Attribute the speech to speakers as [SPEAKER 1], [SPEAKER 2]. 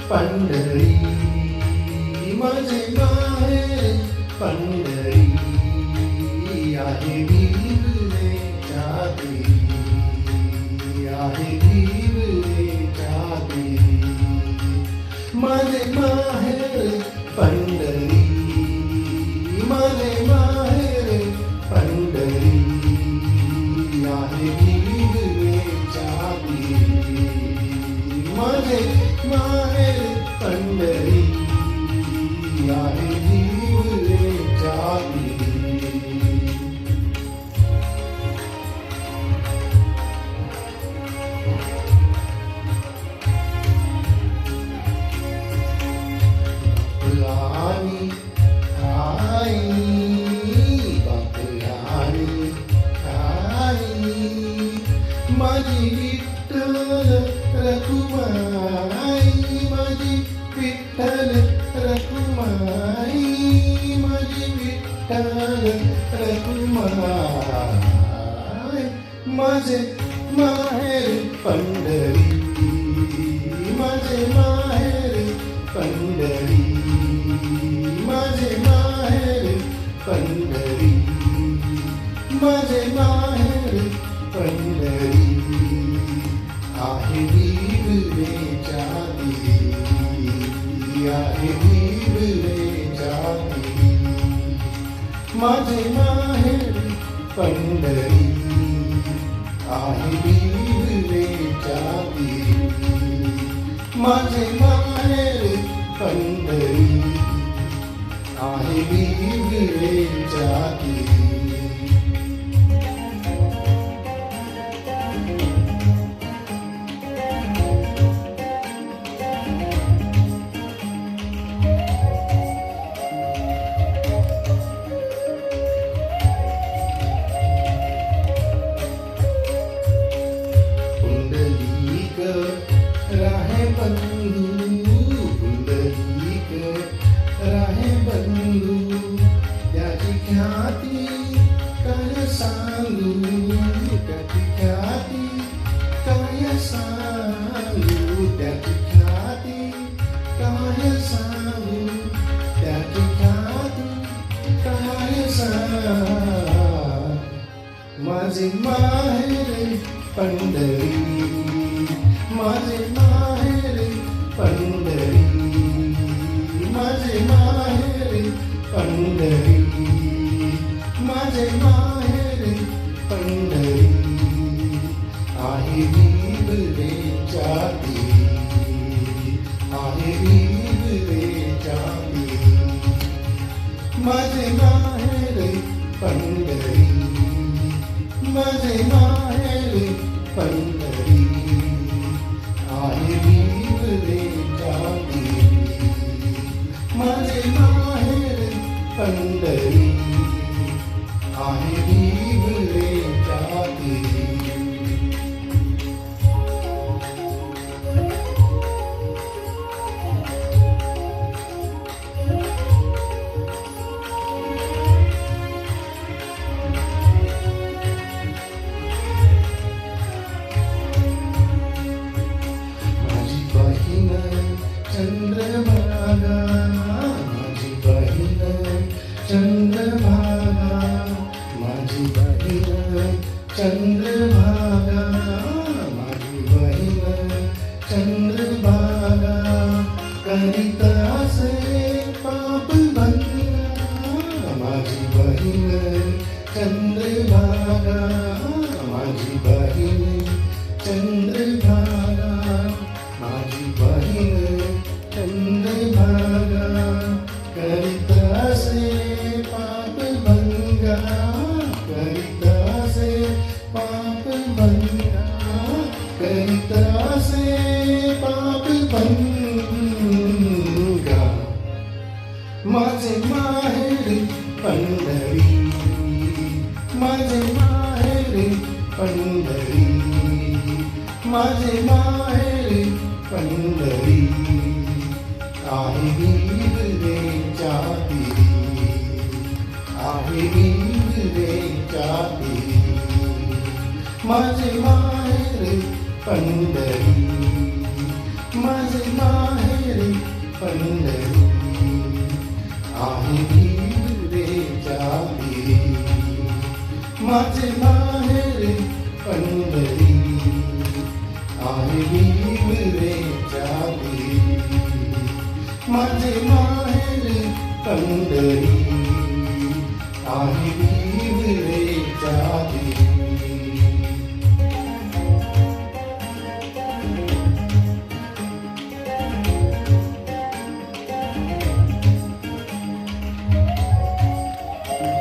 [SPEAKER 1] पंढरी माझे माहेर पंढरी आहे गिरवेच्या देवी आहे गिरवेच्या देवी माझे माहेर पंढरी माझे माहेर पंढरी आहे गिरवेच्या देवी माझे माहेर पंढरी आहे गिरवेच्या देवी बापलानी आई माझी विठ्ठल रखुमाई माझी विठ्ठल रखुमाई माझी विठ्ठल रखुमाई माझे माहेर पंढरी माझे माहेर पंढरी माझे माहेर पंढरी माझे माहेर पंढरी आहे गिरवेच्या देवी आहे गिरवेच्या देवी माझे माहेर पंढरी आहे गिरवेच्या देवी माझे माहेर पंढरी आहे गिरवेच्या देवी राहे बंधू पुंडलिक राहे बंधू त्याची ख्याती काय सांगू त्याची ख्याती काय सांगू त्याची ख्याती काय सांगू त्याची ख्याती काय सांगू माझे माहेर पंढरी माझे माहेर पंढरी माझे माहेर पंढरी माझे माहेर पंढरी आहे गिरवेच्या देवी आहे गिरवेच्या देवी माझे माहेर पंढरी माझे माहेर पंढरी आहे गिरवेच्या देवी माझे माहेर पंढरी आहे गिरवेच्या देवी चंद्रभागा माझी बहीण चंद्रभागा माझी बहीण चंद्रभागा माझी बहीण चंद्रभागा करीत असे पाप भंगा माझी बहीण चंद्रभागा माझी बहीण चंद्रभागा माझी बहीण चंद्रभागा करीत असे पाप भंगा करीत असे पाप भंगा करीत असे पाप भंगा माझे माहेर पंढरी माझे माहेर पंढरी माझे माहेर पंढरी आहे गिरवेच्या देवी आहे गिरवेच्या देवी माझे माहेर पंढरी माझे माहेर माहेरी पंढरी आहे भिवरेच्या विरी माझे माहेरी पंढरी आहे भिवरेच्या विरी माझे माहेरी पंढरी आहे भिवरे